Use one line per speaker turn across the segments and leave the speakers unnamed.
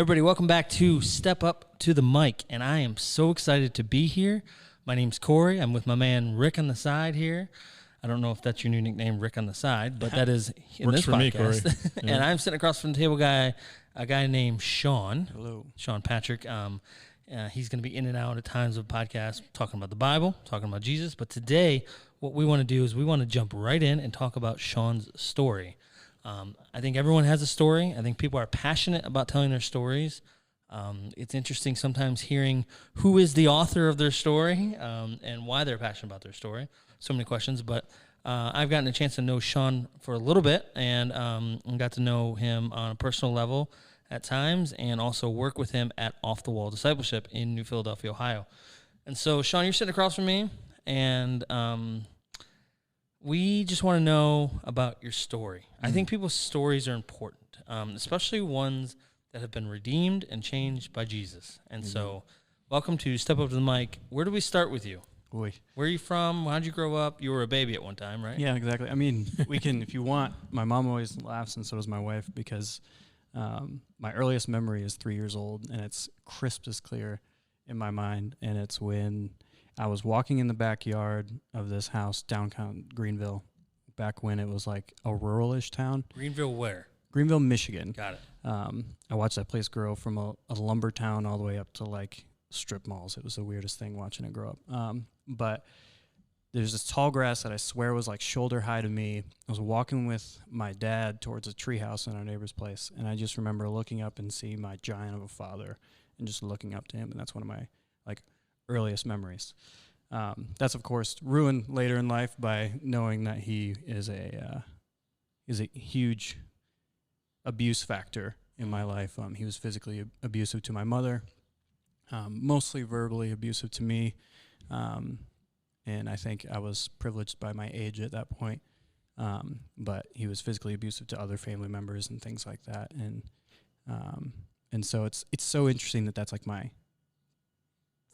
everybody? Welcome back to Step Up to the Mic, and I am so excited to be here. My name's Corey. I'm with my man Rick on the side here. I don't know if that's your new nickname, Rick on the side, but that is in this podcast. Me, yeah. And I'm sitting across from the table, a guy named Shaun.
Hello.
Shaun Patrick. He's going to be in and out at times of podcasts, talking about the Bible, talking about Jesus. But today, what we want to do is we want to jump right in and talk about Shaun's story. I think everyone has a story. I think people are passionate about telling their stories. It's interesting sometimes hearing who is the author of their story and why they're passionate about their story. So many questions, but I've gotten a chance to know Shaun for a little bit and got to know him on a personal level at times and also work with him at Off the Wall Discipleship in New Philadelphia, Ohio. And so, Shaun, you're sitting across from me, and we just want to know about your story. I think people's stories are important, especially ones that have been redeemed and changed by Jesus. And so, welcome to Step Up to the Mic. Where do we start with you?
Boy.
Where are you from? How'd you grow up? You were a baby at one time, right?
Yeah, exactly. I mean, we can, if you want, my mom always laughs, and so does my wife, because my earliest memory is 3 years old, and it's crisp as clear in my mind, and it's when I was walking in the backyard of this house downtown Greenville, back when it was like a rural-ish town.
Greenville where?
Greenville, Michigan.
Got it.
I watched that place grow from a lumber town all the way up to like strip malls. It was the weirdest thing watching it grow up. But there's this tall grass that I swear was like shoulder high to me. I was walking with my dad towards a treehouse in our neighbor's place, and I just remember looking up and seeing my giant of a father and just looking up to him, and that's one of my like earliest memories. That's of course ruined later in life by knowing that he is a huge abuse factor in my life. He was physically abusive to my mother, mostly verbally abusive to me, and I think I was privileged by my age at that point, but he was physically abusive to other family members and things like that, and so it's so interesting that that's like my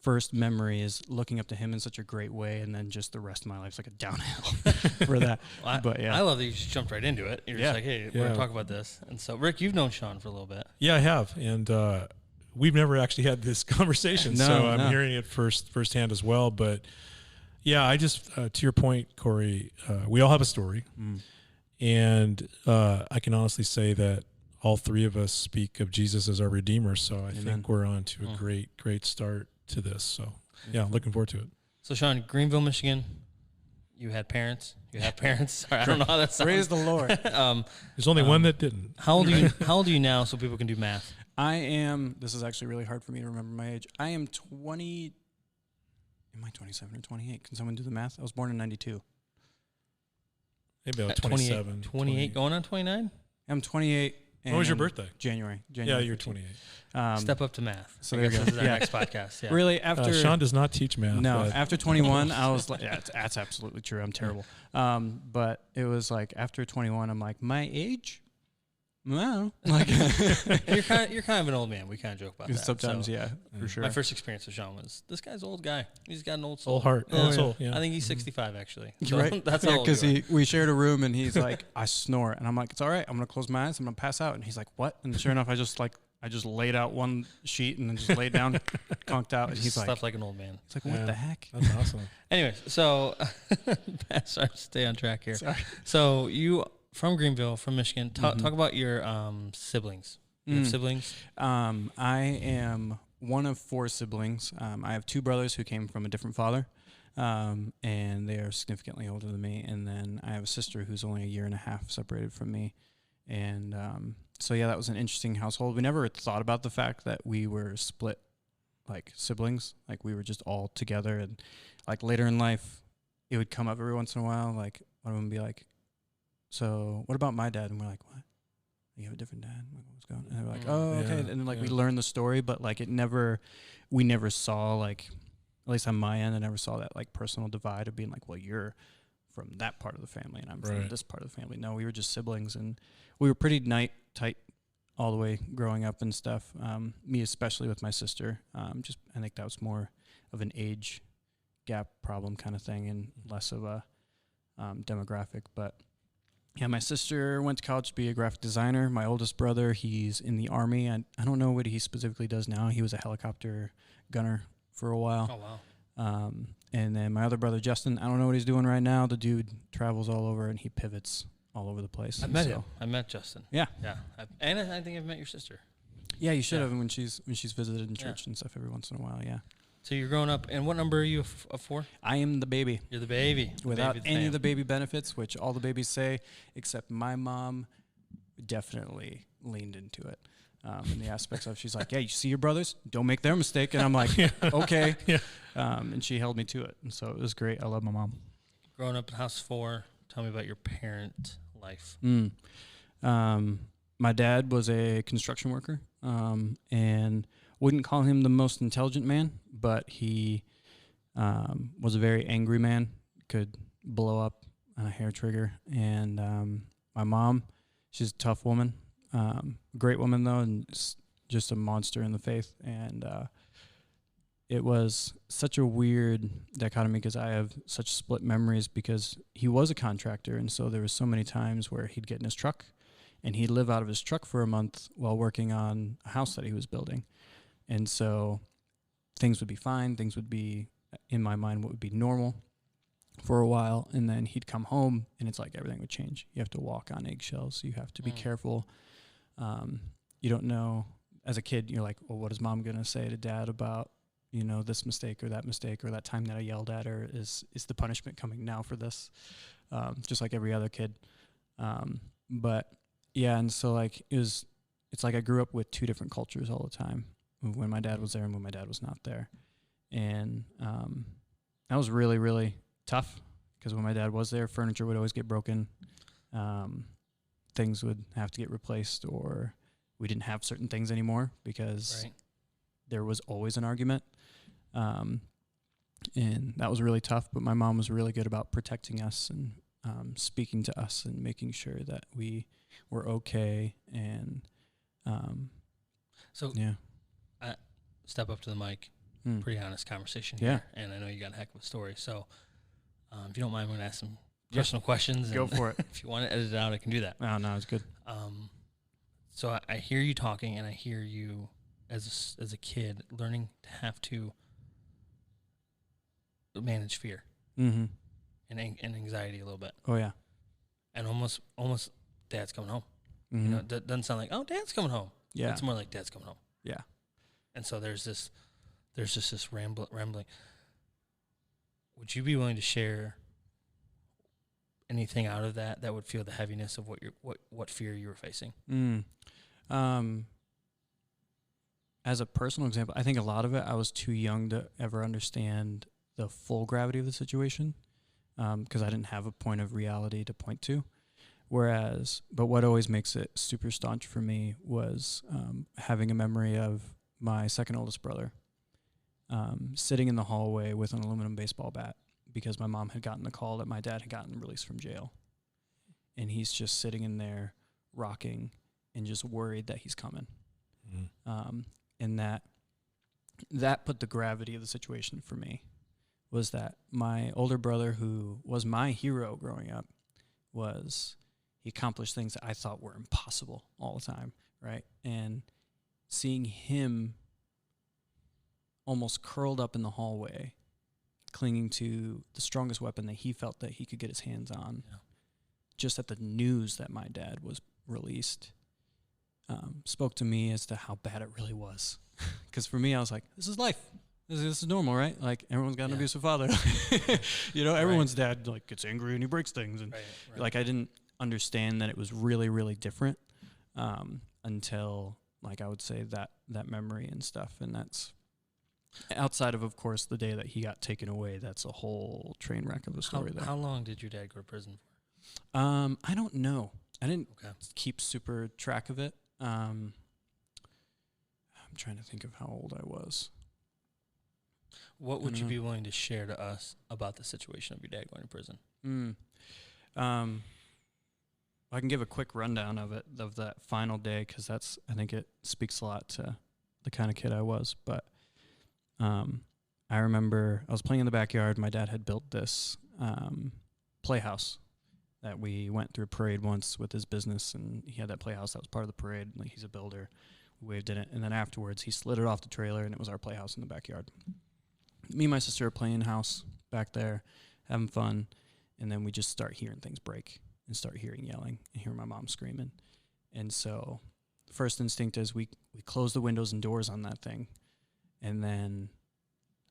first memory is looking up to him in such a great way, and then just the rest of my life's like a downhill for that.
Well,
but yeah,
I love that you just jumped right into it. You're just like, hey, we're going to talk about this. And so, Rick, you've known Shaun for a little bit.
Yeah, I have. And we've never actually had this conversation, so I'm hearing it firsthand as well. But yeah, I just, to your point, Corey, we all have a story. And I can honestly say that all three of us speak of Jesus as our Redeemer. So I think we're on to a great start to this. So yeah, looking forward to it.
So Shaun, Greenville, Michigan, you had parents. You have parents. Sorry, I don't know how that sounds.
Praise the Lord.
There's only one that didn't.
How old are you? How old are you now, so people can do math?
I am. This is actually really hard for me to remember my age. I am 20. Am I 27 or 28? Can someone do the math? I was born in 92.
Maybe about 27.
28 going on 29?
I'm 28.
When was your birthday?
January.
Yeah, you're 28.
Step up to math.
So there you go.
This is our next podcast. Yeah.
Really, after
Shaun does not teach math.
No, after 21, I was like, yeah, that's absolutely true. I'm terrible. But it was like after 21, I'm like, my age? No. Like
you're kind of an old man. We kind of joke about that.
Sometimes, yeah, for sure.
My first experience with Shaun was, this guy's an old guy. He's got an old soul.
Old heart. Old soul, yeah.
I think he's 65, actually.
So right?
That's all.
Because we shared a room, and he's like, I snore. And I'm like, it's all right. I'm going to close my eyes. I'm going to pass out. And he's like, what? And sure enough, I just laid out one sheet and then just laid down, conked out. And he's like,
stuff like an old man.
He's like, what the heck?
That's awesome.
Anyways, so sorry to stay on track here.
Sorry.
So you from Greenville, from Michigan. Talk about your siblings. You have siblings?
I am one of four siblings. I have two brothers who came from a different father, and they are significantly older than me. And then I have a sister who's only a year and a half separated from me. And so, yeah, that was an interesting household. We never thought about the fact that we were split, like, siblings. Like, we were just all together. And, like, later in life, it would come up every once in a while. Like, one of them would be like, so what about my dad? And we're like, what? You have a different dad? Like, what's going on? And they're like, oh, okay. And then, like, we learned the story, but, like, we never saw, like, at least on my end, I never saw that, like, personal divide of being like, well, you're from that part of the family and I'm from this part of the family. No, we were just siblings, and we were pretty tight all the way growing up and stuff. Me especially with my sister. I think that was more of an age gap problem kind of thing and less of a demographic. But Yeah, my sister went to college to be a graphic designer. My oldest brother, he's in the Army. I don't know what he specifically does now. He was a helicopter gunner for a while.
Oh, wow.
And then my other brother, Justin, I don't know what he's doing right now. The dude travels all over and he pivots all over the place.
I met him. I met Justin.
Yeah.
Yeah. And I think I've met your sister.
Yeah, you should have when she's visited in church and stuff every once in a while, yeah.
So you're growing up, and what number are you of 4?
I am the baby.
You're the baby.
Without any of the baby benefits, which all the babies say, except my mom definitely leaned into it. In the aspects of, she's like, yeah, you see your brothers? Don't make their mistake. And I'm like, okay. Yeah. And she held me to it. And so it was great. I love my mom.
Growing up in House 4, tell me about your parent life.
My dad was a construction worker, and wouldn't call him the most intelligent man, but he was a very angry man, could blow up on a hair trigger. And my mom, she's a tough woman, great woman though, and just a monster in the faith. And it was such a weird dichotomy because I have such split memories, because he was a contractor, and so there was so many times where he'd get in his truck and he'd live out of his truck for a month while working on a house that he was building. And so things would be fine. Things would be, in my mind, what would be normal for a while. And then he'd come home and it's like everything would change. You have to walk on eggshells. You have to be careful. You don't know. As a kid, you're like, well, what is mom going to say to dad about, you know, this mistake or that time that I yelled at her? Is the punishment coming now for this? Just like every other kid. But yeah, and so like it's like I grew up with two different cultures all the time, when my dad was there and when my dad was not there. And that was really, really tough, because when my dad was there, furniture would always get broken. Things would have to get replaced, or we didn't have certain things anymore because there was always an argument. And that was really tough, but my mom was really good about protecting us and speaking to us and making sure that we were okay. And
so
yeah.
Step up to the mic. Pretty honest conversation here. And I know you got a heck of a story. So if you don't mind, I'm going to ask some personal questions.
Go for it.
If you want to edit it out, I can do that.
Oh, no, it's good.
So I hear you talking, and I hear you as a kid learning to have to manage fear and anxiety a little bit.
Oh, yeah.
And almost dad's coming home. You know, it doesn't sound like, oh, dad's coming home.
Yeah.
It's more like dad's coming home.
Yeah.
And so there's just this rambling. Would you be willing to share anything out of that would feel the heaviness of what fear you were facing?
As a personal example, I think a lot of it, I was too young to ever understand the full gravity of the situation, because I didn't have a point of reality to point to. But what always makes it super staunch for me was having a memory of my second oldest brother sitting in the hallway with an aluminum baseball bat, because my mom had gotten the call that my dad had gotten released from jail. And he's just sitting in there rocking and just worried that he's coming. And that put the gravity of the situation for me, was that my older brother, who was my hero growing up, he accomplished things that I thought were impossible all the time, right? And seeing him almost curled up in the hallway, clinging to the strongest weapon that he felt that he could get his hands on, just at the news that my dad was released, spoke to me as to how bad it really was. Because for me, I was like, this is life. This is normal, right? Like, everyone's got an abusive father. You know, everyone's dad like gets angry and he breaks things. And like, I didn't understand that it was really, really different until, like, I would say that memory and stuff. And that's outside of course, the day that he got taken away. That's a whole train wreck of a story there.
How long did your dad go to prison for?
I don't know. I didn't keep super track of it. I'm trying to think of how old I was.
What would you be willing to share to us about the situation of your dad going to prison?
I can give a quick rundown of that final day, because I think it speaks a lot to the kind of kid I was. But I remember I was playing in the backyard. My dad had built this playhouse that we went through a parade once with his business, and he had that playhouse that was part of the parade. Like, he's a builder. We waved in it, and then afterwards he slid it off the trailer, and it was our playhouse in the backyard. Me and my sister are playing house back there, having fun, and then we just start hearing things break and start hearing yelling and hear my mom screaming. And so the first instinct is we close the windows and doors on that thing, and then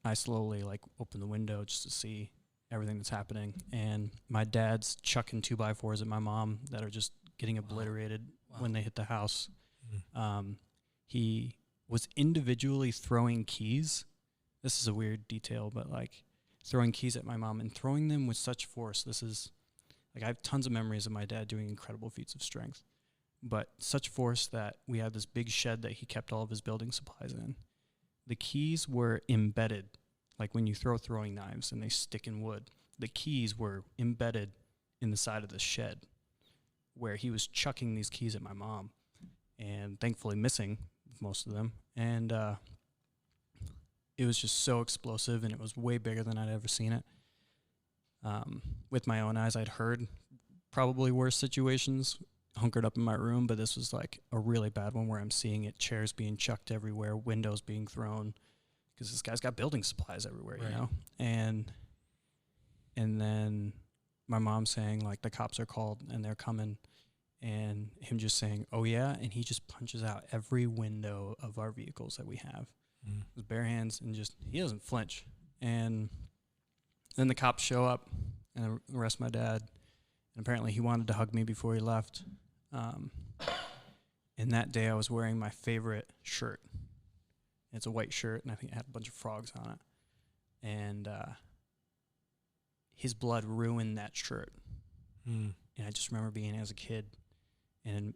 I slowly like open the window just to see everything that's happening. And my dad's chucking 2x4s at my mom that are just getting obliterated when they hit the house. He was individually throwing keys. This is a weird detail, but like throwing keys at my mom and throwing them with such force. This is like, I have tons of memories of my dad doing incredible feats of strength, but such force that we had this big shed that he kept all of his building supplies in. The keys were embedded, like when you throw throwing knives and they stick in wood. The keys were embedded in the side of the shed where he was chucking these keys at my mom, and thankfully missing most of them. And it was just so explosive, and it was way bigger than I'd ever seen it. With my own eyes, I'd heard probably worse situations hunkered up in my room, but this was like a really bad one where I'm seeing it, chairs being chucked everywhere, windows being thrown, because this guy's got building supplies everywhere, you know? And then my mom saying, like, the cops are called and they're coming, and him just saying, oh, yeah, and he just punches out every window of our vehicles that we have with bare hands, and just, he doesn't flinch. And then the cops show up and arrest my dad, and apparently he wanted to hug me before he left. And that day I was wearing my favorite shirt. It's a white shirt, and I think it had a bunch of frogs on it. And his blood ruined that shirt. And I just remember being as a kid, and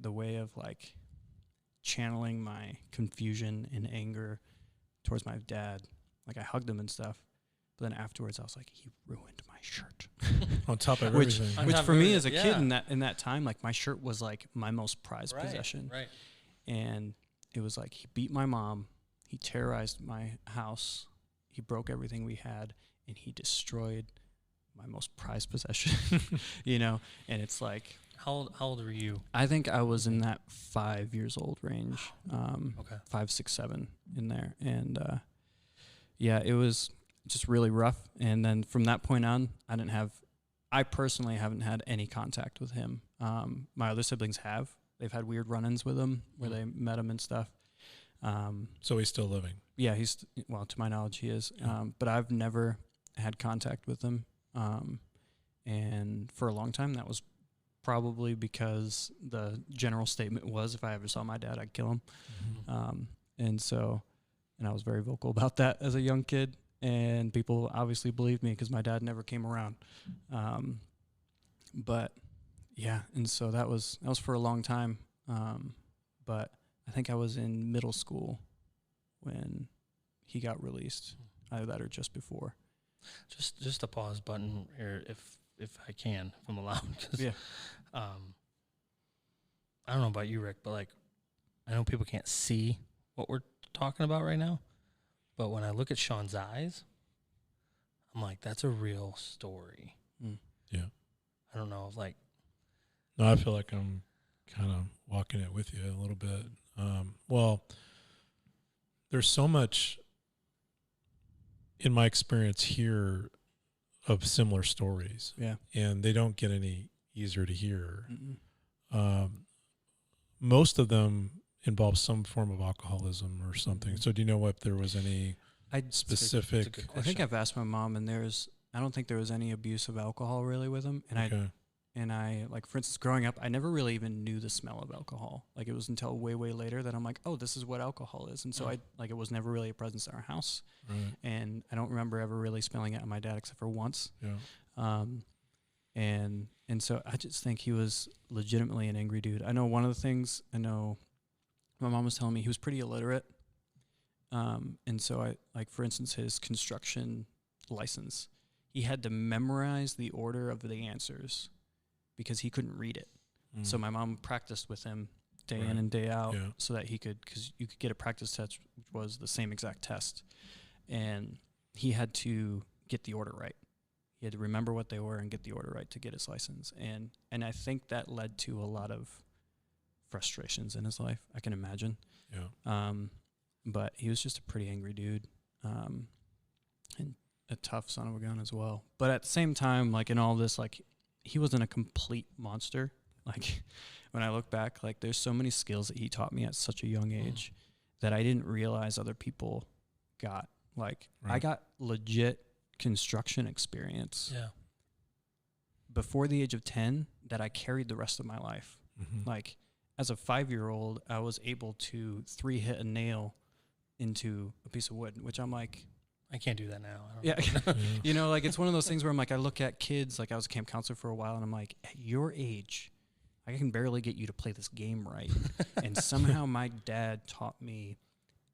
the way of like channeling my confusion and anger towards my dad. Like, I hugged him and stuff, but then afterwards I was like, he ruined my shirt.
On top of everything.
Which for me as a kid in that time, like, my shirt was like my most prized possession.
Right.
And it was like, he beat my mom, he terrorized my house, he broke everything we had, and he destroyed my most prized possession, you know? And it's like...
How old were you?
I think I was in that 5 years old range.
Okay.
5, 6, 7 in there. And yeah, it was just really rough. And then from that point on, I personally haven't had any contact with him. My other siblings have. They've had weird run-ins with him where they met him and stuff.
So he's still living?
Yeah, well, to my knowledge, he is. But I've never had contact with him. And for a long time, that was probably because the general statement was, if I ever saw my dad, I'd kill him. And I was very vocal about that as a young kid. And people obviously believed me because my dad never came around. But yeah, and so that was for a long time. But I think I was in middle school when he got released, either that or just before.
Just a pause button here, if I can, if I'm allowed. Cause,
yeah.
I don't know about you, Rick, but like, I know people can't see what we're talking about right now, but when I look at Shaun's eyes, I'm like, that's a real story.
Yeah.
I don't know, like.
No, I feel like I'm kind of walking it with you a little bit. Well, there's so much in my experience here of similar stories.
Yeah.
And they don't get any easier to hear. Most of them involve some form of alcoholism or something. So do you know if there was any specific?
I think I've asked my mom, and I don't think there was any abuse of alcohol really with him. And I like, for instance, growing up, I never really even knew the smell of alcohol. Like, it was until way, way later that I'm like, oh, this is what alcohol is. And so it was never really a presence in our house.
Right.
And I don't remember ever really smelling it on my dad except for once.
Yeah.
And so I just think he was legitimately an angry dude. I know one of the things, my mom was telling me he was pretty illiterate. And so for instance, his construction license, he had to memorize the order of the answers because he couldn't read it. So my mom practiced with him day in and day out so that because you could get a practice test, which was the same exact test. And he had to get the order right. He had to remember what they were and get the order right to get his license. And I think that led to a lot of frustrations in his life, I can imagine.
Yeah.
But he was just a pretty angry dude, and a tough son of a gun as well. But at the same time, like in all this, like he wasn't a complete monster. Like when I look back, like there's so many skills that he taught me at such a young age that I didn't realize other people got. Like I got legit construction experience before the age of 10 that I carried the rest of my life. Like as a 5-year-old, I was able to 3-hit a nail into a piece of wood, which I'm like,
I can't do that now. I don't
know. You know, like it's one of those things where I'm like, I look at kids, like I was a camp counselor for a while, and I'm like, at your age, I can barely get you to play this game right. And somehow my dad taught me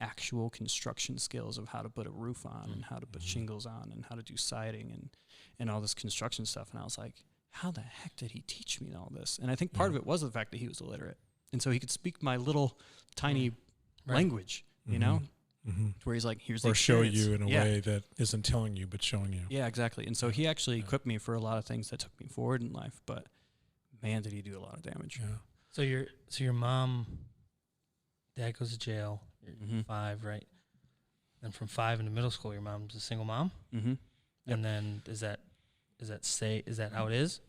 actual construction skills of how to put a roof on and how to put shingles on and how to do siding and all this construction stuff. And I was like, how the heck did he teach me all this? And I think part of it was the fact that he was illiterate. And so he could speak my little tiny language, you know, where he's like, here's the experience.
Show you in a way that isn't telling you, but showing you.
Yeah, exactly. And so he actually equipped me for a lot of things that took me forward in life, but man, did he do a lot of damage.
Yeah. So your mom, dad goes to jail. You're 5, right? And from 5 into middle school, your mom's a single mom.
Yep.
And then is that how it is?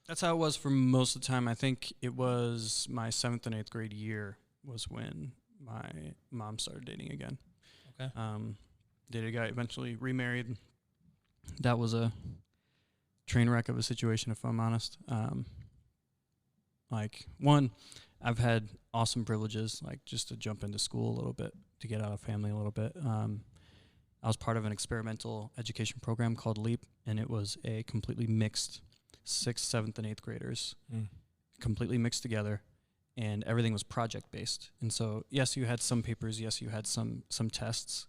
That's how it was for most of the time. I think it was my 7th and 8th grade year was when my mom started dating again.
Okay.
Dated a guy, eventually remarried. That was a train wreck of a situation, if I'm honest. Like, one, I've had awesome privileges, like just to jump into school a little bit, to get out of family a little bit. I was part of an experimental education program called LEAP, and it was a completely mixed 6th, 7th, and 8th graders, completely mixed together, and everything was project-based. And so, yes, you had some papers, yes, you had some tests,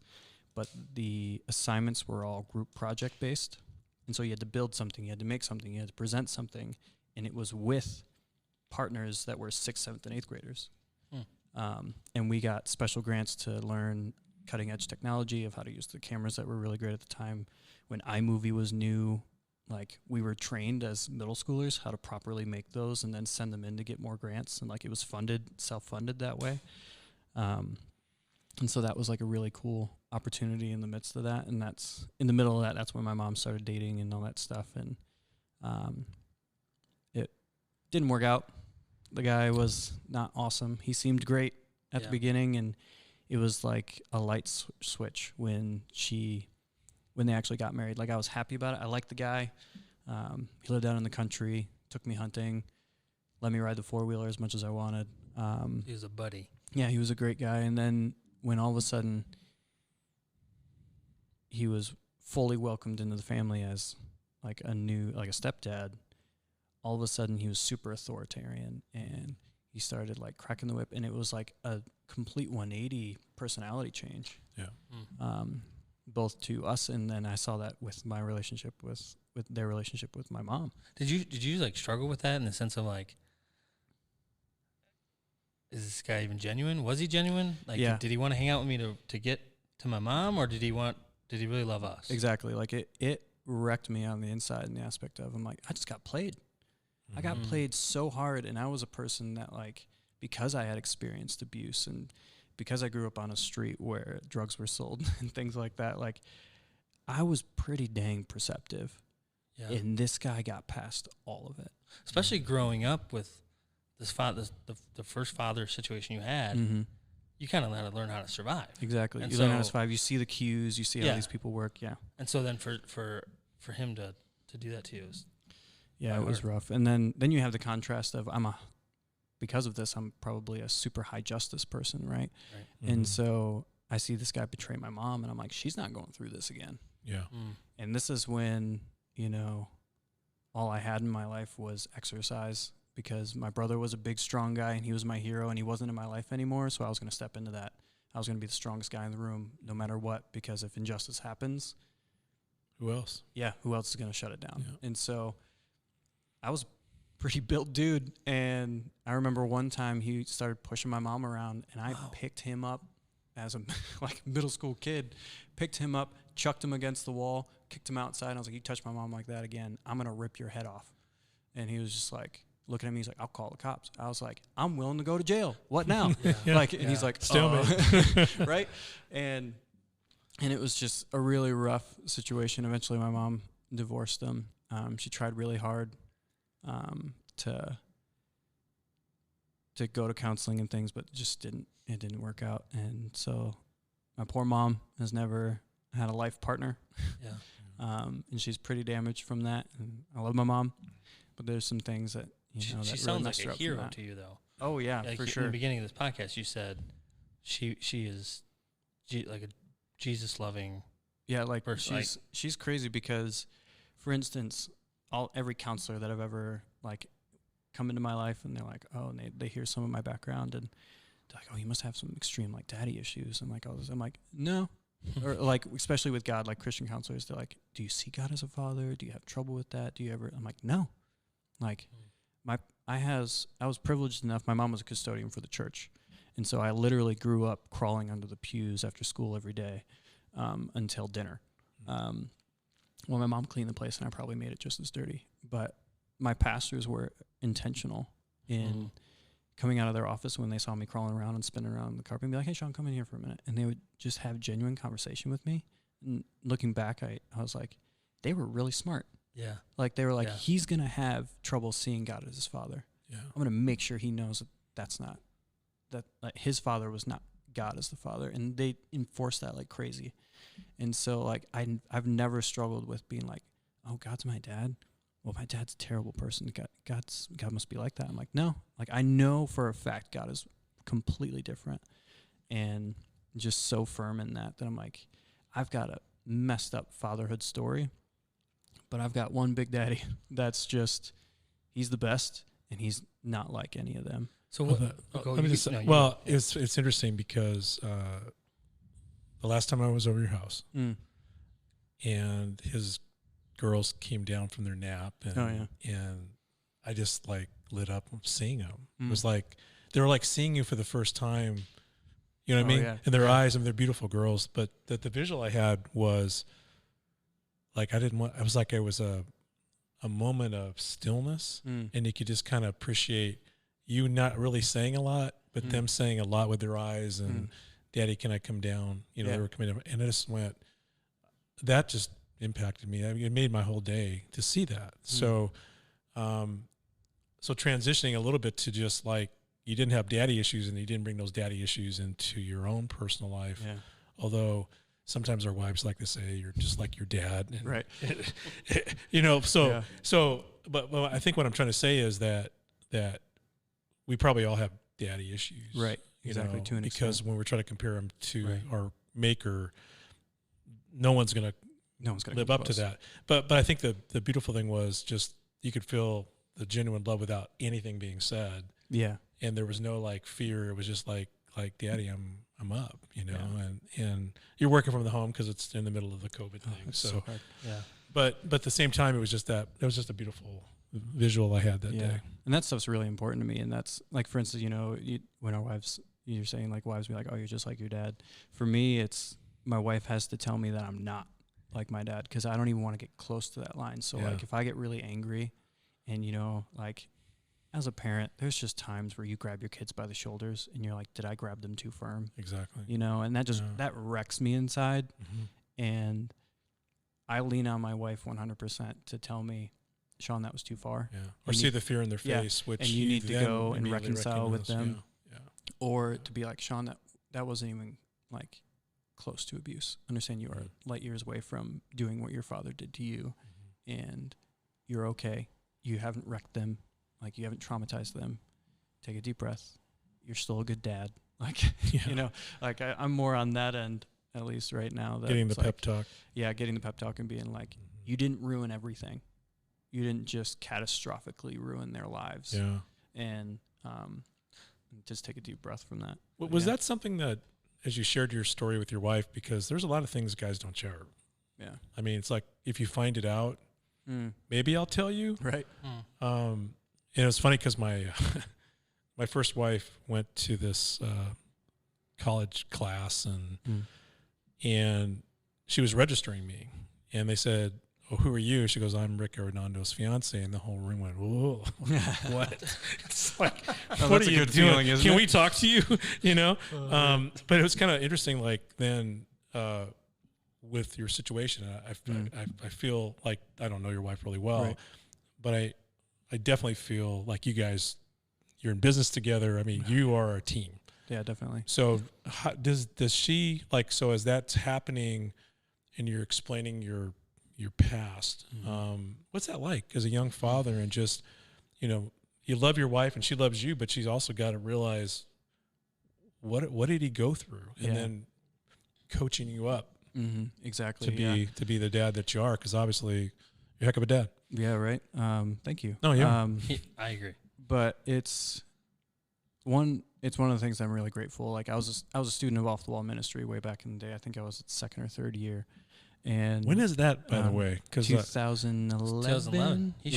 but the assignments were all group project-based. And so you had to build something, you had to make something, you had to present something, and it was with partners that were 6th, 7th, and 8th graders. And we got special grants to learn cutting-edge technology of how to use the cameras that were really great at the time. When iMovie was new, like we were trained as middle schoolers how to properly make those and then send them in to get more grants. And like it was funded, self-funded that way. And so that was like a really cool opportunity in the midst of that. And that's in the middle of that, that's when my mom started dating and all that stuff. And it didn't work out. The guy was not awesome. He seemed great at the beginning, and it was like a light switch when they actually got married. Like I was happy about it. I liked the guy. He lived out in the country, took me hunting, let me ride the 4-wheeler as much as I wanted.
He was a buddy.
Yeah, he was a great guy. And then when all of a sudden he was fully welcomed into the family as like a stepdad, all of a sudden he was super authoritarian and he started like cracking the whip, and it was like a complete 180 personality change. Yeah. Both to us, and then I saw that with my relationship with their relationship with my mom.
Did you like struggle with that in the sense of like, is this guy even genuine? Was he genuine? Like, did he want to hang out with me to get to my mom, or did he really love us?
Exactly. Like it wrecked me on the inside in the aspect of, I'm like, I just got played. I got played so hard, and I was a person that, like, because I had experienced abuse and because I grew up on a street where drugs were sold and things like that, like, I was pretty dang perceptive. Yeah. And this guy got past all of it.
Especially growing up with this father, the first father situation you had, you kind of had to learn how to survive.
Exactly. And you learn how to survive. You see the cues. You see how these people work. Yeah.
And so then for him to do that to you was...
Yeah, it was rough. And then you have the contrast of because of this, I'm probably a super high justice person, right? And so I see this guy betray my mom, and I'm like, she's not going through this again.
Yeah.
And this is when, all I had in my life was exercise, because my brother was a big, strong guy, and he was my hero, and he wasn't in my life anymore, so I was going to step into that. I was going to be the strongest guy in the room no matter what, because if injustice happens...
Who else?
Yeah, who else is going to shut it down? Yeah. And so... I was a pretty built dude, and I remember one time he started pushing my mom around, and I picked him up as a like middle school kid, picked him up, chucked him against the wall, kicked him outside. And I was like, you touch my mom like that again, I'm going to rip your head off. And he was just like, looking at me, he's like, I'll call the cops. I was like, I'm willing to go to jail. What now? Like, and he's like,
stalemate.
right? And it was just a really rough situation. Eventually my mom divorced him. She tried really hard to go to counseling and things, but it didn't work out. And so my poor mom has never had a life partner.
Yeah.
And she's pretty damaged from that. And I love my mom, but there's some things that, you know,
she
that
sounds
really
like a hero to you, though.
Oh yeah,
like
for sure.
In the beginning of this podcast, you said she is like a Jesus loving.
Yeah, like
person.
she's crazy because, for instance, every counselor that I've ever like come into my life, and they're like, oh, and they hear some of my background, and they're like, oh, you must have some extreme like daddy issues, and like all this. I'm like, no. Or like, especially with God, like Christian counselors, they're like, do you see God as a father? Do you have trouble with that? Do you ever? I'm like, no. Like, I was privileged enough. My mom was a custodian for the church, and so I literally grew up crawling under the pews after school every day until dinner. Well, my mom cleaned the place, and I probably made it just as dirty. But my pastors were intentional in coming out of their office when they saw me crawling around and spinning around on the carpet and be like, hey, Shaun, come in here for a minute. And they would just have genuine conversation with me. And looking back, I was like, they were really smart.
Yeah.
Like, they were like, he's going to have trouble seeing God as his father.
Yeah.
I'm going to make sure he knows that like, his father was not God as the father. And they enforced that like crazy. And so, like, I've never struggled with being like, oh, God's my dad. Well, my dad's a terrible person. God must be like that. I'm like, no. Like, I know for a fact God is completely different, and just so firm in that I'm like, I've got a messed up fatherhood story, but I've got one big daddy that's just, he's the best, and he's not like any of them.
So
it's interesting because the last time I was over your house, and his girls came down from their nap, and I just like lit up seeing them. It was like they were like seeing you for the first time. You know what I mean? In their eyes, and they're beautiful girls. But the visual I had was like it was a moment of stillness, and you could just kind of appreciate you not really saying a lot, but them saying a lot with their eyes. And Daddy, can I come down? You know, they were coming in, and I just went. That just impacted me. I mean, it made my whole day to see that. So, so transitioning a little bit to just like, you didn't have daddy issues, and you didn't bring those daddy issues into your own personal life. Yeah. Although sometimes our wives like to say, you're just like your dad. And,
right.
You know, but I think what I'm trying to say is that we probably all have daddy issues.
Right. Exactly.
You know, because when we're trying to compare them to our maker, no one's going to live up to that. But I think the beautiful thing was just, you could feel the genuine love without anything being said.
Yeah.
And there was no like fear. It was just like Daddy, I'm up, you know, and you're working from the home because it's in the middle of the COVID thing.
So hard. Yeah.
But at the same time, it was just a beautiful visual I had that day.
And that stuff's really important to me. And that's like, for instance, you know, when our wives, you're saying like wives be like, oh, you're just like your dad. For me, it's my wife has to tell me that I'm not like my dad, because I don't even want to get close to that line. So like, if I get really angry, and you know, like as a parent, there's just times where you grab your kids by the shoulders and you're like, did I grab them too firm?
Exactly.
You know, and that just that wrecks me inside. And I lean on my wife 100% to tell me, Shaun, that was too far.
Yeah. Or see the fear in their face, which
and you need to go and reconcile with them.
Yeah.
Or to be like, Shaun, that wasn't even like close to abuse. Understand you are light years away from doing what your father did to you, and you're okay. You haven't wrecked them. Like, you haven't traumatized them. Take a deep breath. You're still a good dad. Like, you know, like I'm more on that end, at least right now. That
getting the pep talk.
Yeah, getting the pep talk and being like, you didn't ruin everything. You didn't just catastrophically ruin their lives.
Yeah.
And just take a deep breath from that.
Was that something that, as you shared your story with your wife, because there's a lot of things guys don't share.
Yeah.
I mean, it's like, if you find it out, maybe I'll tell you.
Right.
And it was funny because my my first wife went to this college class, and she was registering me, and they said, "Oh, who are you?" She goes, "I'm Rick Arredondo's fiance," and the whole room went, "Whoa, what?" It's like, what are you doing? Can we talk to you? You know, but it was kind of interesting. Like then, with your situation, I feel like I don't know your wife really well, right. But I definitely feel like you guys, you're in business together. I mean, you are a team.
Yeah, definitely.
So does she, like, so as that's happening and you're explaining your past, what's that like as a young father? And just, you know, you love your wife and she loves you, but she's also got to realize what did he go through, and then coaching you up
exactly
to be the dad that you are, because obviously you're a heck of a dad.
Yeah, right. Thank you.
No, yeah,
I agree.
But it's one of the things I'm really grateful. Like I was a student of Off the Wall ministry way back in the day. I think I was at second or third year. And
when is that, by the way? Because
2011.
He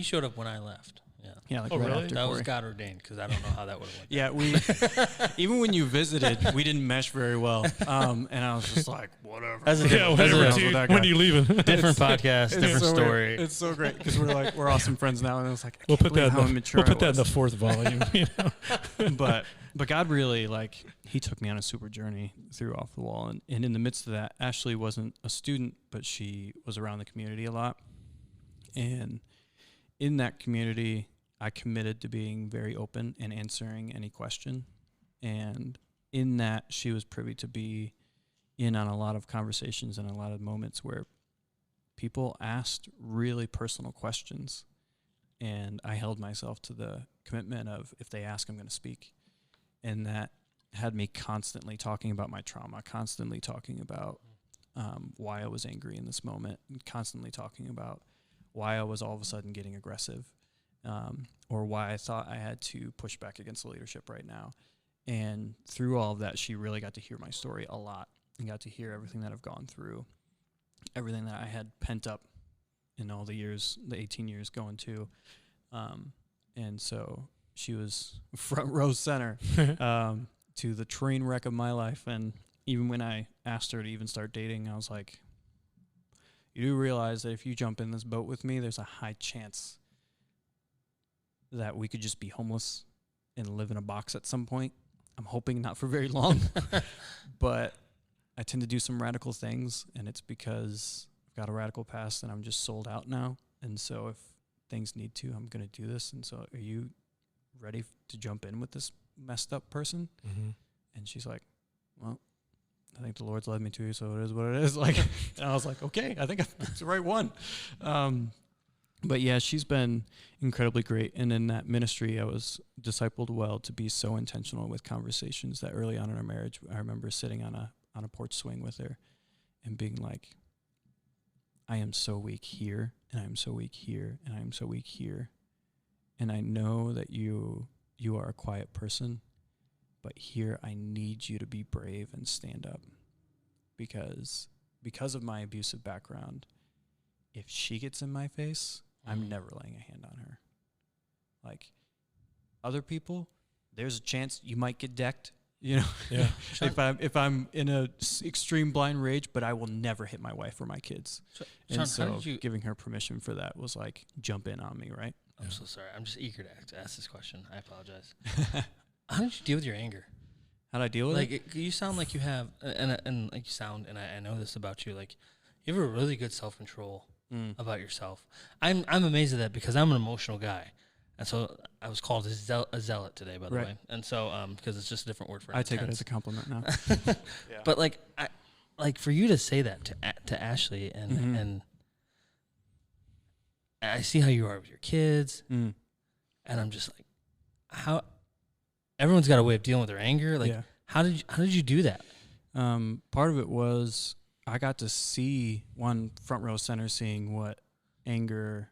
showed up when I left.
Yeah, like
right
really?
after
that was God ordained, because I don't know how that would have went.
Yeah, we even when you visited, we didn't mesh very well. And I was just like, whatever.
Whatever, dude. When are you leaving?
Different podcast, different
so
story.
It's so great because we're awesome friends now, and it was like,
we'll put that in the fourth volume. You know?
But God really, like, he took me on a super journey through Off the Wall, and in the midst of that, Ashley wasn't a student, but she was around the community a lot, and in that community, I committed to being very open and answering any question. And in that, she was privy to be in on a lot of conversations and a lot of moments where people asked really personal questions. And I held myself to the commitment of, if they ask, I'm going to speak. And that had me constantly talking about my trauma, constantly talking about why I was angry in this moment, and constantly talking about why I was all of a sudden getting aggressive. Or why I thought I had to push back against the leadership right now. And through all of that, she really got to hear my story a lot and got to hear everything that I've gone through, everything that I had pent up in all the years, the 18 years going to. And so she was front row center to the train wreck of my life. And even when I asked her to even start dating, I was like, you do realize that if you jump in this boat with me, there's a high chance that we could just be homeless and live in a box at some point. I'm hoping not for very long, but I tend to do some radical things, and it's because I've got a radical past and I'm just sold out now. And so if things need to, I'm going to do this. And so are you ready to jump in with this messed up person? Mm-hmm. And she's like, well, I think the Lord's led me to, so it is what it is. Like, and I was like, okay, I think it's the right one. But yeah, she's been incredibly great. And in that ministry, I was discipled well to be so intentional with conversations that early on in our marriage, I remember sitting on a porch swing with her and being like, I am so weak here, and I am so weak here, and I am so weak here. And I know that you are a quiet person, but here I need you to be brave and stand up. Because of my abusive background, if she gets in my face, I'm never laying a hand on her. Like, other people, there's a chance you might get decked, you know.
Yeah.
if I'm in a extreme blind rage, but I will never hit my wife or my kids.
Shaun,
and so giving her permission for that was like, jump in on me, right?
I'm so sorry. I'm just eager to ask this question. I apologize. How did you deal with your anger?
How did I deal with it?
Like, you sound like you have, and like you sound, and I know this about you, like, you have a really good self-control about yourself. I'm amazed at that, because I'm an emotional guy. And so I was called a zealot today, by the way. And so, because it's just a different word for
I take it as a compliment now.
Yeah. But like for you to say that to Ashley, and I see how you are with your kids, and I'm just like, how everyone's got a way of dealing with their anger. Like, how did you do that?
Part of it was I got to see one front row center, seeing what anger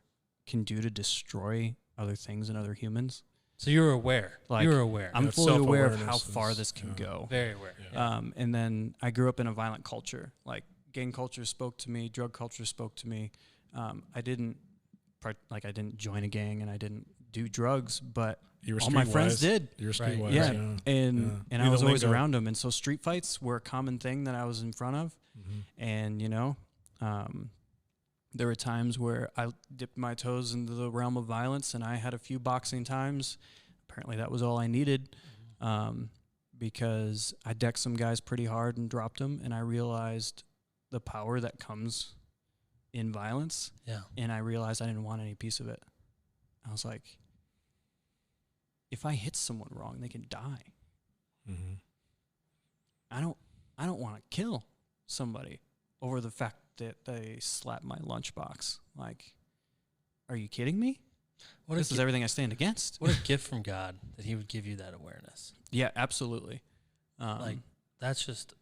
can do to destroy other things and other humans.
So you're aware.
Like,
you're aware.
I'm fully aware of how far this can go.
Very aware.
Yeah. And then I grew up in a violent culture. Like, gang culture spoke to me. Drug culture spoke to me. I didn't join a gang and I didn't do drugs, but
You were
all my friends did.
You were streetwise.
Yeah.
Yeah.
And I was always around them. And so street fights were a common thing that I was in front of.
Mm-hmm.
And, you know, there were times where I dipped my toes into the realm of violence, and I had a few boxing times. Apparently that was all I needed, because I decked some guys pretty hard and dropped them, and I realized the power that comes in violence.
Yeah.
And I realized I didn't want any piece of it. I was like, if I hit someone wrong, they can die.
Mm-hmm.
I don't want to kill somebody over the fact that they slapped my lunchbox. Like, are you kidding me? This is everything I stand against.
What a gift from God that he would give you that awareness.
Yeah, absolutely.
Like, that's just...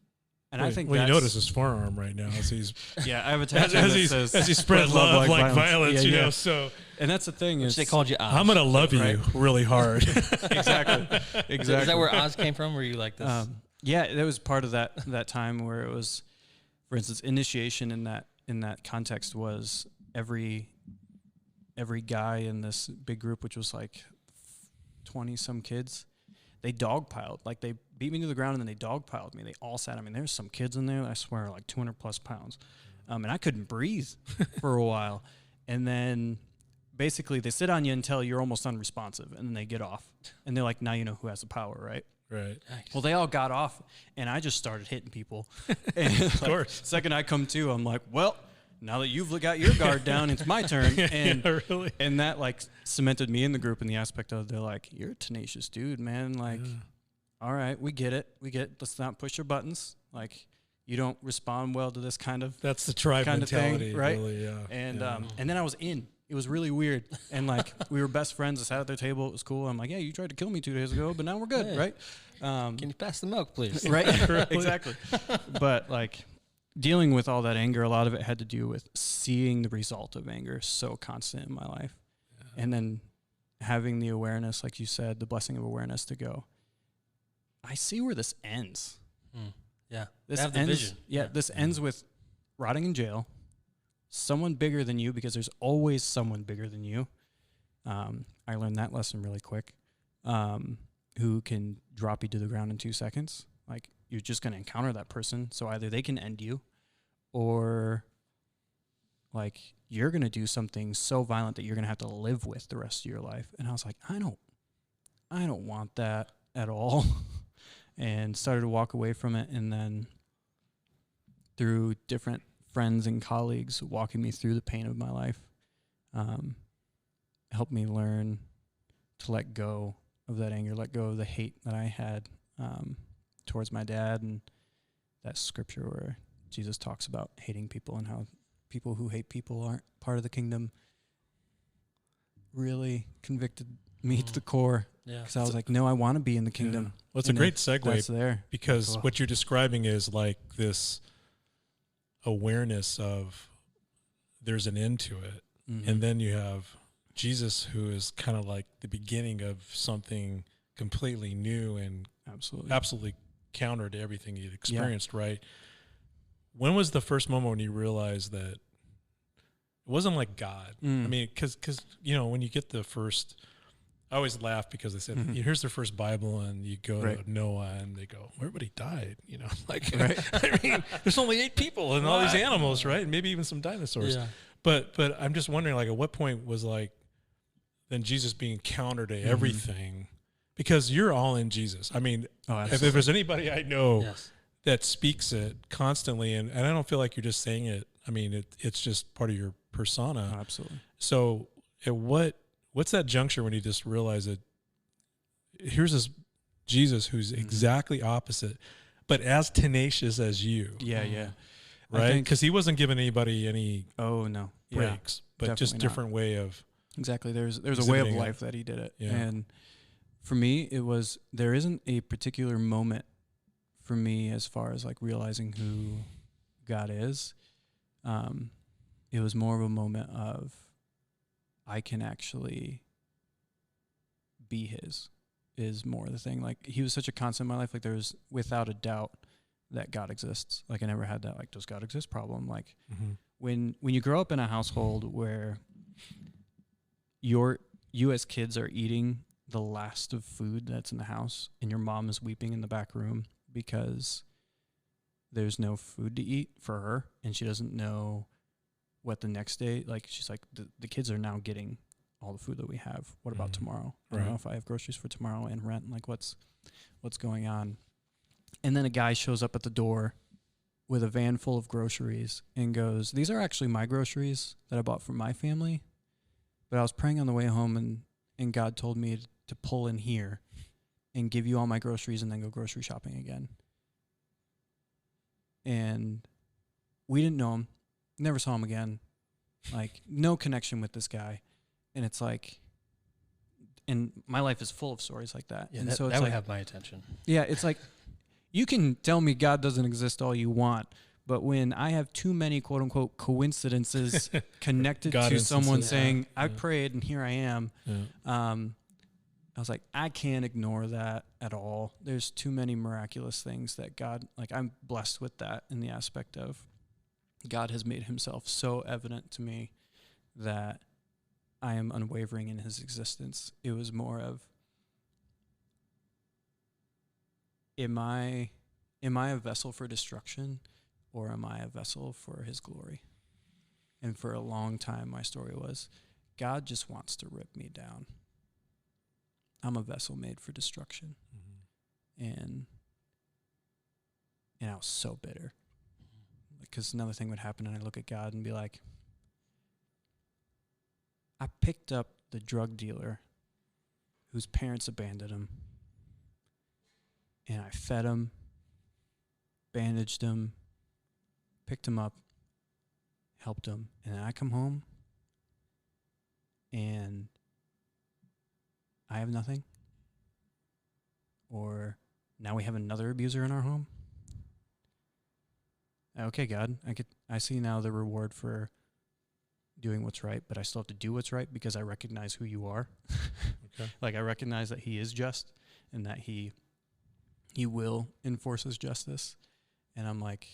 And I think
you notice his forearm right now as he's
yeah, I have a tattoo
as he spread love like violence, you know. So,
and that's the thing is
they called you Oz.
I'm gonna love you really hard.
Exactly.
Is that where Oz came from? Were you like this?
Yeah, that was part of that time where it was, for instance, initiation in that context was every guy in this big group, which was like 20 some kids. They dogpiled. Like, they beat me to the ground, and then they dogpiled me. They all sat. I mean, there's some kids in there, I swear, like 200 plus pounds. And I couldn't breathe for a while. And then basically they sit on you until you're almost unresponsive, and then they get off. And they're like, now you know who has the power, right?
Right.
Well, they all got off, and I just started hitting people. And
of course.
Second I come to, I'm like, well, now that you've got your guard down, it's my turn. And
yeah, really.
And that like cemented me in the group in the aspect of, they're like, you're a tenacious dude, man. Like, all right, we get it. Let's not push your buttons. Like, you don't respond well to this kind of
that's the tribe
kind
mentality,
of thing, right?
Really, yeah.
And and then I was in. It was really weird. And like, we were best friends. I sat at their table. It was cool. I'm like, yeah, you tried to kill me 2 days ago, but now we're good,
Hey.
right?
Can you pass the milk, please?
Right. Exactly. But like, dealing with all that anger, a lot of it had to do with seeing the result of anger so constant in my life. Yeah. And then having the awareness, like you said, the blessing of awareness to go, I see where this ends.
Yeah.
This
have the
ends,
vision.
Yeah, this ends with rotting in jail, someone bigger than you, because there's always someone bigger than you. I learned that lesson really quick. Who can drop you to the ground in 2 seconds. Like, you're just going to encounter that person. So either they can end you, or like, you're going to do something so violent that you're going to have to live with the rest of your life. And I was like, I don't want that at all. And started to walk away from it. And then through different friends and colleagues walking me through the pain of my life, helped me learn to let go of that anger, let go of the hate that I had towards my dad, and that scripture where Jesus talks about hating people and how people who hate people aren't part of the kingdom really convicted me to the core. Yeah, because I was like, no, I want to be in the kingdom.
Yeah. Well, it's a great segue.
That's there.
Because what you're describing is like this awareness of there's an end to it. Mm-hmm. And then you have Jesus, who is kind of like the beginning of something completely new and absolutely counter to everything you'd experienced, right? When was the first moment when you realized that it wasn't like God? I mean, because you know, when you get the first, I always laugh because they said, here's their first Bible, and you go to Noah, and they go, everybody died, you know? Like, I mean, there's only 8 people and all these animals, right? And maybe even some dinosaurs. Yeah. But I'm just wondering, like, at what point was like then Jesus being counter to everything? Because you're all in Jesus. I mean, if there's anybody I know that speaks it constantly, and I don't feel like you're just saying it. I mean, it's just part of your persona.
Oh, absolutely.
So at what's that juncture when you just realize that here's this Jesus who's exactly opposite, but as tenacious as you?
Yeah, yeah.
Right? Because he wasn't giving anybody any breaks, but just different way of...
Exactly. There's a way of life that he did it. Yeah. And for me, there isn't a particular moment for me as far as like realizing who God is. It was more of a moment of, I can actually be his, is more the thing. Like, he was such a constant in my life. Like, there's without a doubt that God exists. Like, I never had that, like, does God exist problem. Like, when you grow up in a household where you as kids are eating the last of food that's in the house, and your mom is weeping in the back room because there's no food to eat for her, and she doesn't know what the next day, like, she's like, the kids are now getting all the food that we have. What about tomorrow? I don't know if I have groceries for tomorrow and rent. Like, what's going on? And then a guy shows up at the door with a van full of groceries and goes, these are actually my groceries that I bought for my family, but I was praying on the way home, and God told me to pull in here and give you all my groceries and then go grocery shopping again. And we didn't know him, never saw him again, like, no connection with this guy. And it's like, and my life is full of stories like that.
Yeah,
and
that,
so it's
that would
like,
have my attention.
yeah, it's like, you can tell me God doesn't exist all you want, but when I have too many quote unquote coincidences connected
God
to someone
instances.
saying, I prayed and here I am,
Yeah.
I was like, I can't ignore that at all. There's too many miraculous things that God, like, I'm blessed with that in the aspect of God has made himself so evident to me that I am unwavering in his existence. It was more of, am I a vessel for destruction, or am I a vessel for his glory? And for a long time, my story was, God just wants to rip me down. I'm a vessel made for destruction. And I was so bitter. Because another thing would happen, and I look at God and be like, I picked up the drug dealer whose parents abandoned him, and I fed him, bandaged him, picked him up, helped him, and then I come home and I have nothing. Or now we have another abuser in our home. Okay, God, I see now the reward for doing what's right, but I still have to do what's right because I recognize who you are.
Okay.
Like, I recognize that he is just and that he will enforce his justice. And I'm like,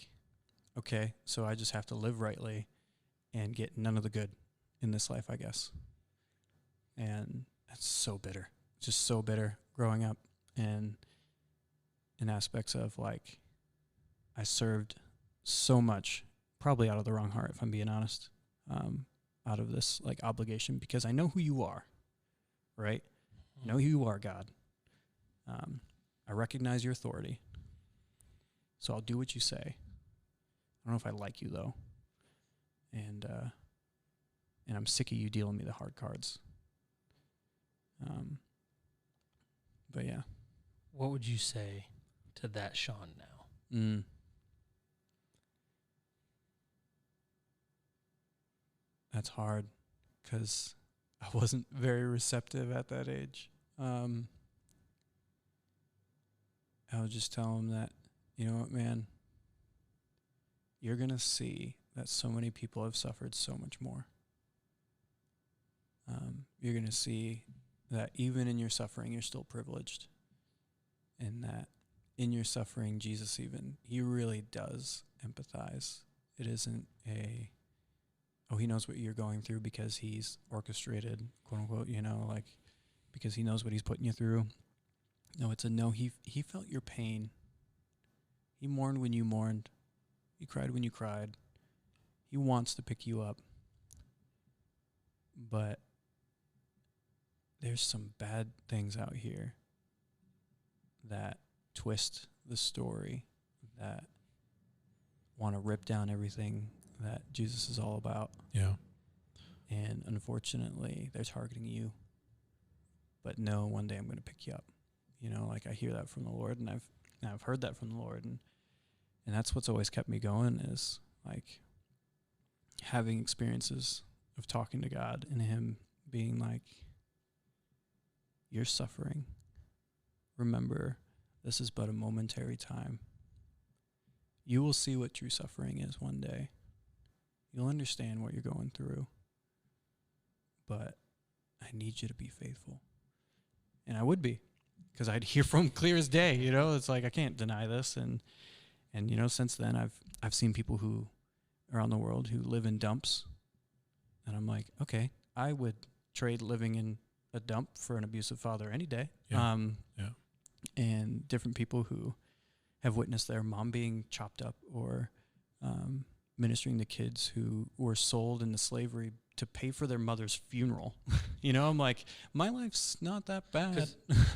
okay, so I just have to live rightly and get none of the good in this life, I guess. And that's so bitter. Just so bitter growing up, and in aspects of, like, I served so much, probably out of the wrong heart, if I'm being honest, out of this, like, obligation, because I know who you are, right? I know who you are, God. I recognize your authority, so I'll do what you say. I don't know if I like you, though. And I'm sick of you dealing me the hard cards. But yeah.
What would you say to that Shaun now?
That's hard, because I wasn't very receptive at that age. I would just tell him that, you know what, man, you're going to see that so many people have suffered so much more. You're going to see that even in your suffering, you're still privileged. And that in your suffering, Jesus he really does empathize. It isn't he knows what you're going through because he's orchestrated, quote unquote, like, because he knows what he's putting you through. No, it's he felt your pain. He mourned when you mourned. He cried when you cried. He wants to pick you up. But there's some bad things out here that twist the story, that want to rip down everything that Jesus is all about.
Yeah.
And unfortunately, they're targeting you. But no, one day I'm going to pick you up. Like, I hear that from the Lord, and I've heard that from the Lord, and that's what's always kept me going, is, like, having experiences of talking to God and him being like, you're suffering. Remember, this is but a momentary time. You will see what true suffering is one day. You'll understand what you're going through. But I need you to be faithful. And I would be, because I'd hear from clear as day. It's like, I can't deny this. And since then, I've seen people who around the world who live in dumps. And I'm like, okay, I would trade living in a dump for an abusive father any day.
Yeah.
And different people who have witnessed their mom being chopped up, or ministering to kids who were sold into slavery to pay for their mother's funeral. I'm like, my life's not that bad.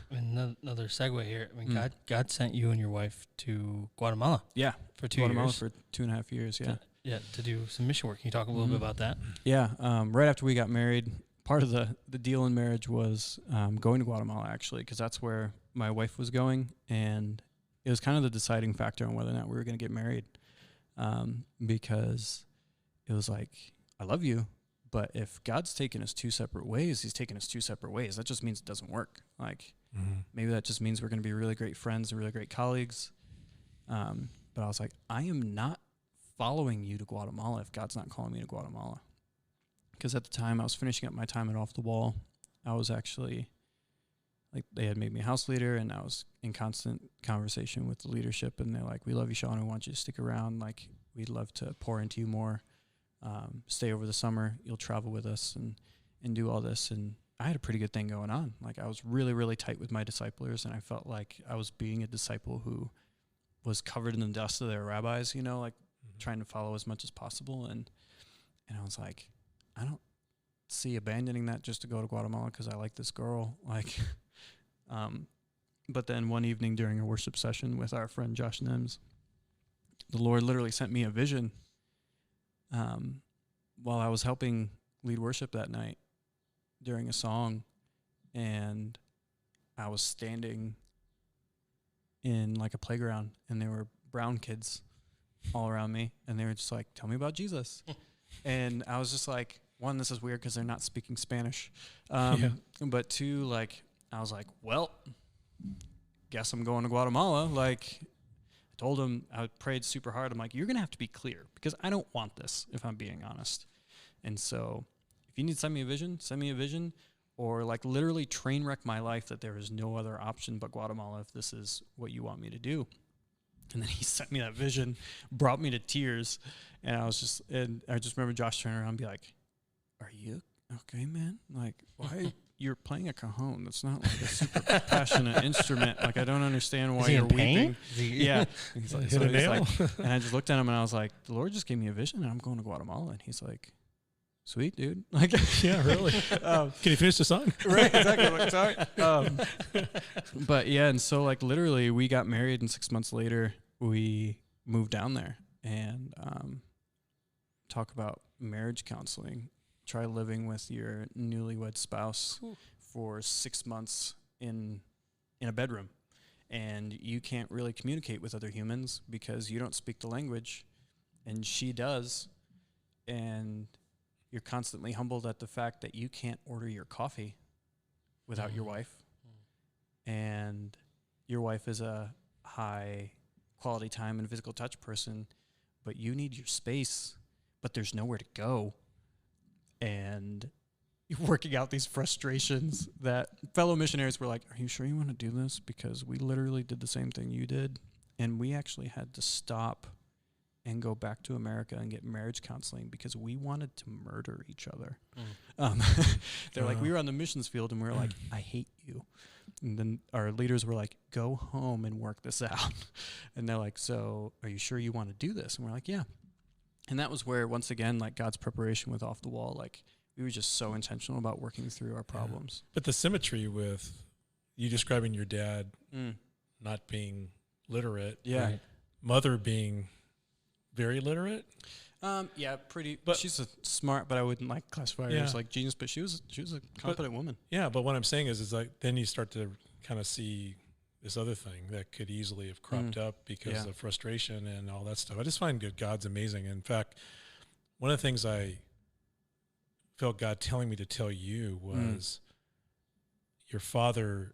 Another segue here. I mean, God sent you and your wife to Guatemala.
Yeah,
for 2
Guatemala
years.
for 2.5 years. Yeah,
to do some mission work. Can you talk a little bit about that?
Yeah, right after we got married, part of the deal in marriage was going to Guatemala, actually, because that's where my wife was going, and it was kind of the deciding factor on whether or not we were going to get married, because it was like, I love you, but if God's taking us two separate ways, he's taking us two separate ways. That just means it doesn't work. Like, maybe that just means we're going to be really great friends and really great colleagues. But I was like, I am not following you to Guatemala if God's not calling me to Guatemala. Because at the time, I was finishing up my time at Off the Wall. I was actually, they had made me a house leader, and I was in constant conversation with the leadership, and they're like, we love you, Shaun. We want you to stick around. Like, we'd love to pour into you more. Stay over the summer. You'll travel with us and do all this. And I had a pretty good thing going on. Like, I was really, really tight with my disciplers, and I felt like I was being a disciple who was covered in the dust of their rabbis, trying to follow as much as possible. And I was like, I don't see abandoning that just to go to Guatemala because I like this girl. But then one evening during a worship session with our friend Josh Nims, the Lord literally sent me a vision while I was helping lead worship that night during a song, and I was standing in like a playground, and there were brown kids all around me, and they were just like, tell me about Jesus. And I was just like, one, this is weird because they're not speaking Spanish. But two, I was like, well, guess I'm going to Guatemala. I told him, I prayed super hard. I'm like, you're going to have to be clear because I don't want this, if I'm being honest. And so if you need to send me a vision, or literally train wreck my life that there is no other option but Guatemala if this is what you want me to do. And then he sent me that vision, brought me to tears. And I just remember Josh turning around and be like, are you okay, man? Why you're playing a cajon? That's not a super passionate instrument. I don't understand why you're weeping. Yeah. And he's like, and I just looked at him and I was like, the Lord just gave me a vision and I'm going to Guatemala. And he's like, sweet, dude.
Yeah, really. Can you finish the song?
Right, exactly. Sorry. But yeah, and so literally we got married, and 6 months later we moved down there. And talk about marriage counseling. Try living with your newlywed spouse for 6 months in a bedroom, and you can't really communicate with other humans because you don't speak the language, and she does, and you're constantly humbled at the fact that you can't order your coffee without your wife, and your wife is a high quality time and physical touch person, but you need your space, but there's nowhere to go. And you're working out these frustrations that fellow missionaries were like, are you sure you want to do this? Because we literally did the same thing you did. And we actually had to stop and go back to America and get marriage counseling because we wanted to murder each other. They're like, we were on the missions field and we were like, I hate you. And then our leaders were like, go home and work this out. And they're like, so are you sure you want to do this? And we're like, yeah. And that was where, once again, God's preparation with Off the Wall, we were just so intentional about working through our problems.
But the symmetry with you describing your dad not being literate,
right.
Mother being very literate.
Yeah, pretty. But she's smart, but I wouldn't classify her as genius. But she was a competent woman.
Yeah, but what I'm saying is then you start to kind of see this other thing that could easily have cropped up because of frustration and all that stuff. I just find God's amazing. In fact, one of the things I felt God telling me to tell you was your father's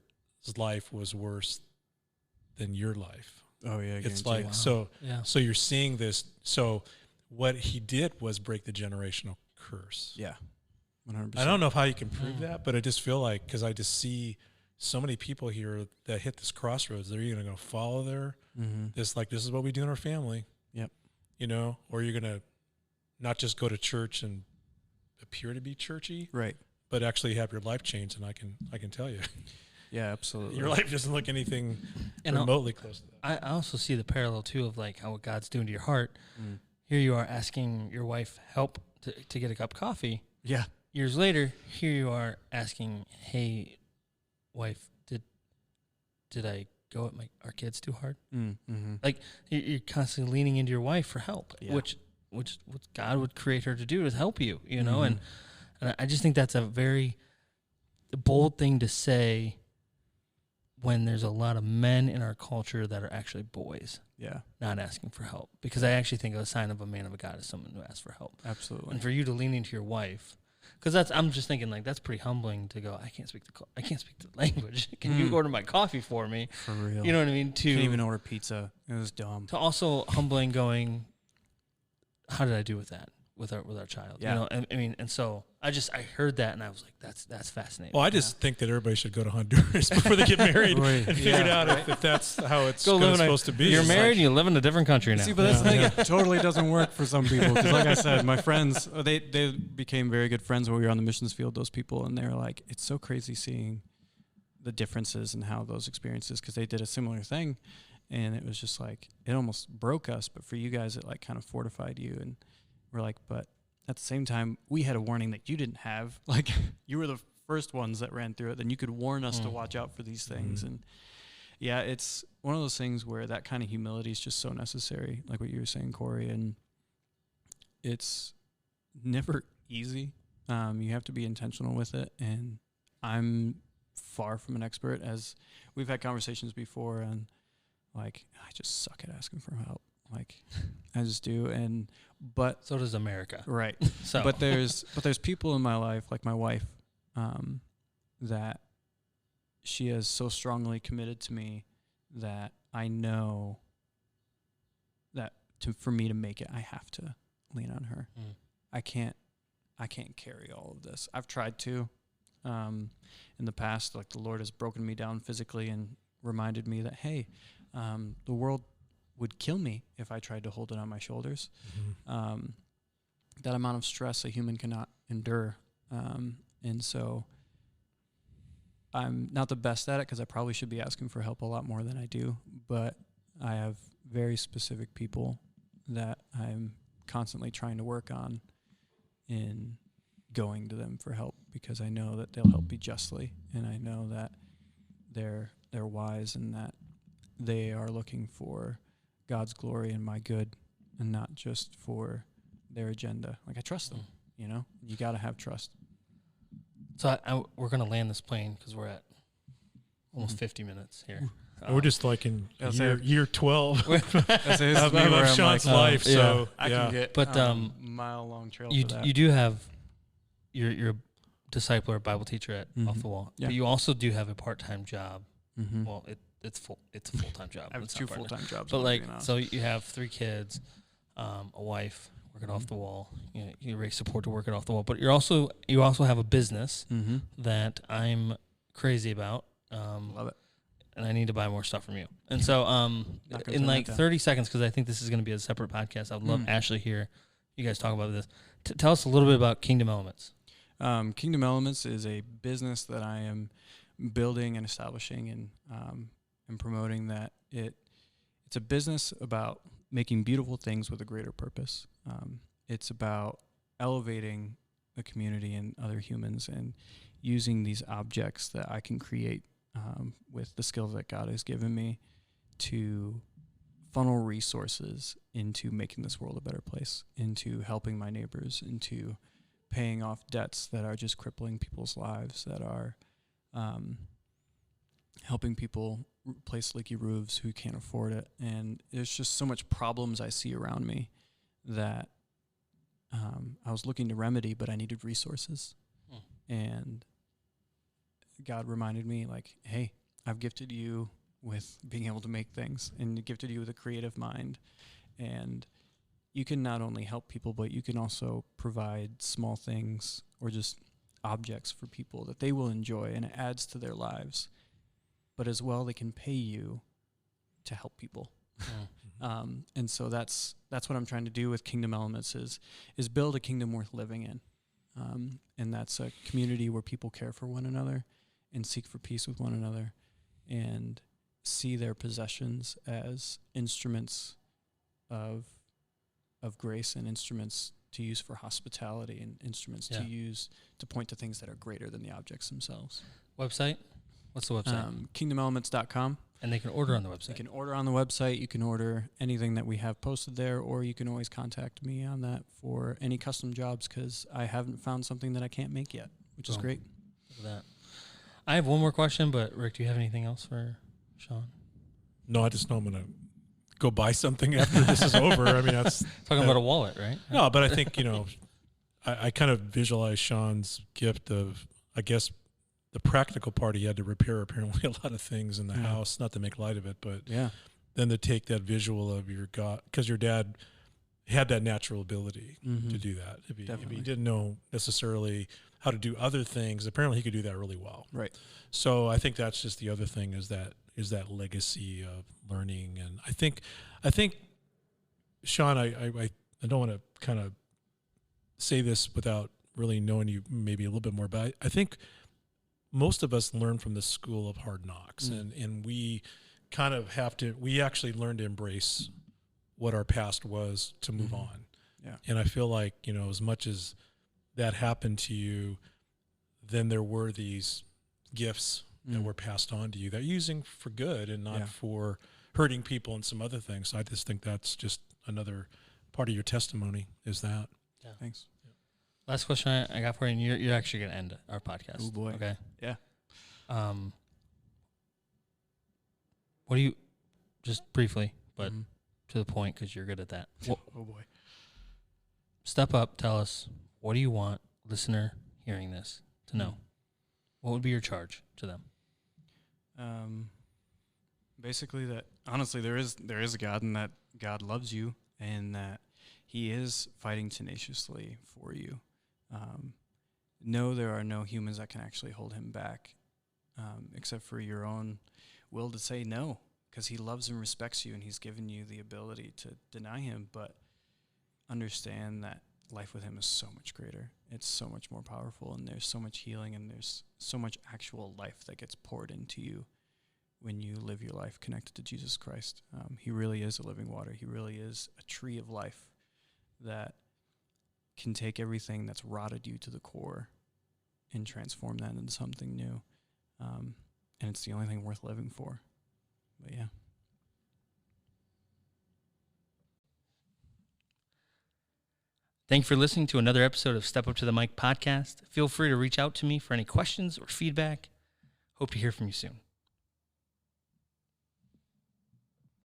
life was worse than your life.
Oh, yeah.
It's so you're seeing this. So what he did was break the generational curse.
Yeah. 100%.
I don't know how you can prove that, but I just feel because I just see so many people here that hit this crossroads. They're either going to follow this is what we do in our family.
Yep.
Or you're going to not just go to church and appear to be churchy.
Right.
but actually have your life change. And I can tell you,
Yeah, absolutely.
your life doesn't look anything
And
remotely close to that.
I also see the parallel too of like how what God's doing to your heart. Here you are asking your wife help to get a cup of coffee.
Yeah.
Years later, here you are asking, "Hey, wife, did I go at our kids too hard?"
Mm-hmm.
Like you're constantly leaning into your wife for help,
Yeah.
which what God would create her to do is help you, you know. And I just think that's a very bold thing to say when there's a lot of men in our culture that are actually boys, not asking for help. Because I actually think a sign of a man of God is someone who asks for help.
Absolutely.
And for you to lean into your wife, because I'm just thinking like that's pretty humbling to go. I can't speak the language. Can you order my coffee for me?
For real.
You know what I mean?
Can't even order pizza. It was dumb.
To also humbling going, how did I do with that with our child?
Yeah.
You know, I mean, and so I heard that and I was like, that's fascinating.
Well, I just think that everybody should go to Honduras before they get married and figure it out if that's how it's supposed to be.
You're married and you live in a different country now.
See, but that's the thing. It totally doesn't work for some people. Because like I said, my friends, they became very good friends when we were on the missions field, those people. And they're like, it's so crazy seeing the differences and how those experiences, because they did a similar thing. And it was just like, it almost broke us. But for you guys, it like kind of fortified you. And we're like, but at the same time, we had a warning that you didn't have. Like, you were the first ones that ran through it. Then you could warn us to watch out for these things. And yeah, it's one of those things where that kind of humility is just so necessary, like what you were saying, Corey. And it's never easy. You have to be intentional with it. And I'm far from an expert, as we've had conversations before, and like, I just suck at asking for help. Like, I just do. But
so does America.
Right.
So
But there's people in my life, like my wife, that she has so strongly committed to me that I know that for me to make it, I have to lean on her. I can't carry all of this. I've tried to in the past. Like, the Lord has broken me down physically and reminded me that, hey, the world would kill me if I tried to hold it on my shoulders. That amount of stress a human cannot endure. And so I'm not the best at it, because I probably should be asking for help a lot more than I do. But I have very specific people that I'm constantly trying to work on in going to them for help, because I know that they'll help me justly. And I know that they're wise, and that they are looking for God's glory and my good, and not just for their agenda. Like, I trust them, you know? You got to have trust.
So we're going to land this plane because we're at almost 50 minutes here.
We're just like in year 12
of
Shaun's life. So
I can get mile-long trail for that.
You do have you're a discipler, Bible teacher at Off the Wall.
Yeah.
But you also do have a part-time job.
Well,
it's a full-time job.
I have 2 full-time jobs.
But like, so you have 3 kids, a wife working Off the Wall. You raise support to work it Off the Wall. But you also have a business that I'm crazy about.
Love it.
And I need to buy more stuff from you. And so, in like 30 seconds, because I think this is going to be a separate podcast, I'd love Ashley here. You guys talk about this. Tell us a little bit about Kingdom Elements.
Kingdom Elements is a business that I am building and establishing and promoting. That it's a business about making beautiful things with a greater purpose. It's about elevating the community and other humans, and using these objects that I can create with the skills that God has given me to funnel resources into making this world a better place, into helping my neighbors, into paying off debts that are just crippling people's lives, that are helping people replace leaky roofs who can't afford it. And there's just so much problems I see around me that I was looking to remedy, but I needed resources. And God reminded me, like, hey, I've gifted you with being able to make things, and gifted you with a creative mind. And you can not only help people, but you can also provide small things or just objects for people that they will enjoy, and it adds to their lives. But as well, they can pay you to help people. And so that's what I'm trying to do with Kingdom Elements is build a kingdom worth living in. And that's a community where people care for one another and seek for peace with one another and see their possessions as instruments of grace and instruments to use for hospitality and instruments to use to point to things that are greater than the objects themselves.
Website? What's the website?
KingdomElements.com.
And they can order on the website.
You can order on the website. You can order anything that we have posted there, or you can always contact me on that for any custom jobs because I haven't found something that I can't make yet, which is great.
Look at that. I have one more question, but Rick, do you have anything else for Shaun?
No, I just know I'm going to go buy something after this is over. I mean, that's
talking about a wallet, right?
No, but I think, I kind of visualize Shaun's gift of, I guess, the practical part. He had to repair apparently a lot of things in the house, not to make light of it, but then to take that visual of your God, because your dad had that natural ability to do that. If he didn't know necessarily how to do other things, apparently he could do that really well.
Right.
So I think that's just the other thing is that legacy of learning. And I think Shaun, I don't want to kind of say this without really knowing you maybe a little bit more, but I think most of us learn from the school of hard knocks, and we kind of we actually learn to embrace what our past was to move on.
Yeah.
And I feel like, as much as that happened to you, then there were these gifts that were passed on to you that you're using for good and not for hurting people and some other things. So I just think that's just another part of your testimony is that.
Yeah. Thanks.
Last question I got for you, and you're actually going to end our podcast.
Oh, boy.
Okay.
Yeah.
What do you, just briefly, but to the point because you're good at that.
Oh, boy.
Step up, tell us, what do you want listener hearing this to know? What would be your charge to them?
Basically that, honestly, there is a God and that God loves you and that he is fighting tenaciously for you. No, there are no humans that can actually hold him back, except for your own will to say no, because he loves and respects you, and he's given you the ability to deny him, but understand that life with him is so much greater. It's so much more powerful, and there's so much healing, and there's so much actual life that gets poured into you when you live your life connected to Jesus Christ. He really is a living water. He really is a tree of life that can take everything that's rotted you to the core and transform that into something new. And it's the only thing worth living for. But yeah.
Thank you for listening to another episode of Step Up to the Mic podcast. Feel free to reach out to me for any questions or feedback. Hope to hear from you soon.